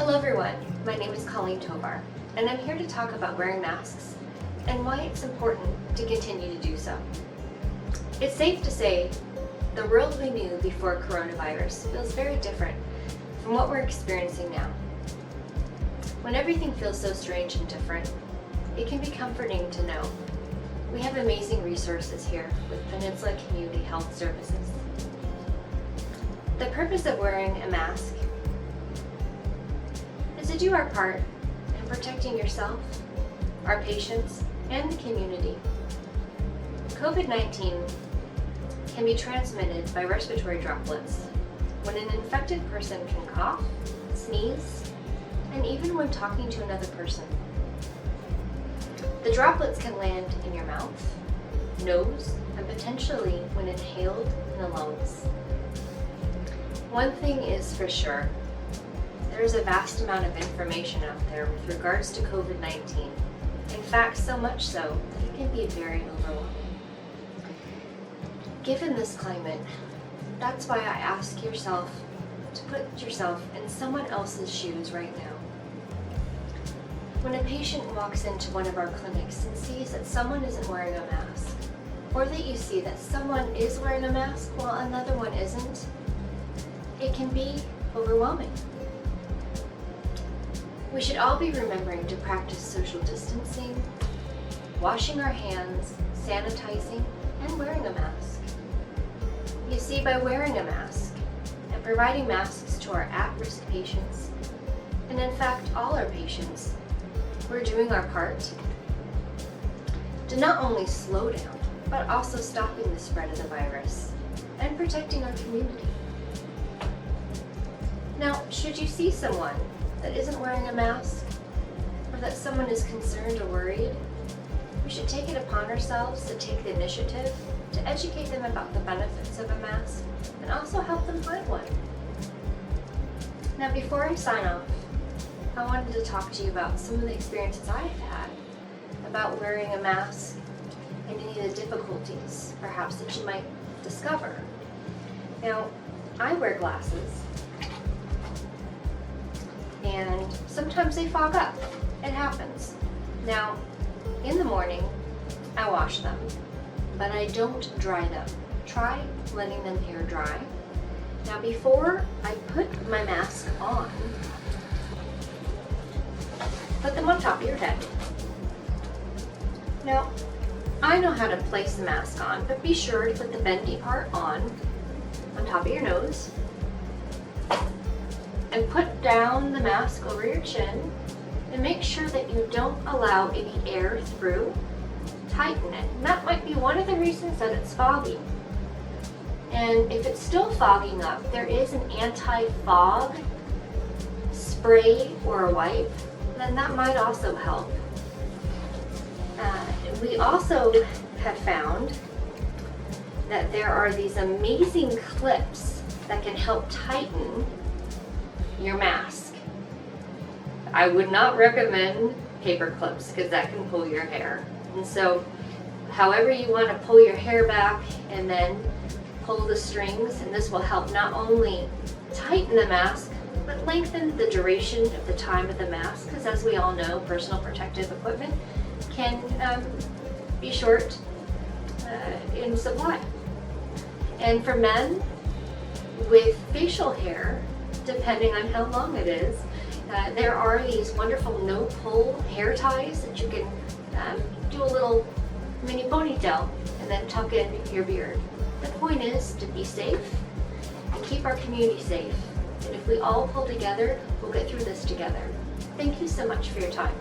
Hello everyone, my name is Colleen Tovar, and I'm here to talk about wearing masks and why it's important to continue to do so. It's safe to say the world we knew before coronavirus feels very different from what we're experiencing now. When everything feels so strange and different, it can be comforting to know we have amazing resources here with Peninsula Community Health Services. The purpose of wearing a mask is to do our part in protecting yourself, our patients, and the community. COVID-19 can be transmitted by respiratory droplets when an infected person can cough, sneeze, and even when talking to another person. The droplets can land in your mouth, nose, and potentially when inhaled in the lungs. One thing is for sure, there is a vast amount of information out there with regards to COVID-19. In fact, so much so that it can be very overwhelming. Given this climate, that's why I ask yourself to put yourself in someone else's shoes right now. When a patient walks into one of our clinics and sees that someone isn't wearing a mask, or that you see that someone is wearing a mask while another one isn't, it can be overwhelming. We should all be remembering to practice social distancing, washing our hands, sanitizing, and wearing a mask. You see, by wearing a mask and providing masks to our at-risk patients, and in fact all our patients, we're doing our part to not only slow down, but also stopping the spread of the virus and protecting our community. Now, should you see someone that isn't wearing a mask, or that someone is concerned or worried, we should take it upon ourselves to take the initiative to educate them about the benefits of a mask and also help them find one. Now, before I sign off, I wanted to talk to you about some of the experiences I've had about wearing a mask and any of the difficulties, perhaps, that you might discover. Now, I wear glasses, and sometimes they fog up. It happens. Now, in the morning, I wash them, but I don't dry them. Try letting them air dry. Now, before I put my mask on, put them on top of your head. Now, I know how to place the mask on, but be sure to put the bendy part on top of your nose, and put down the mask over your chin, and make sure that you don't allow any air through. Tighten it. And that might be one of the reasons that it's foggy. And if it's still fogging up, there is an anti-fog spray or a wipe, then that might also help. We also have found that there are these amazing clips that can help tighten your mask. I would not recommend paper clips because that can pull your hair. And so, however you want to pull your hair back and then pull the strings, and this will help not only tighten the mask, but lengthen the duration of the time of the mask, because as we all know, personal protective equipment can be short in supply. And for men with facial hair, depending on how long it is, there are these wonderful no-pull hair ties that you can do a little mini ponytail and then tuck in your beard. The point is to be safe and keep our community safe. And if we all pull together, we'll get through this together. Thank you so much for your time.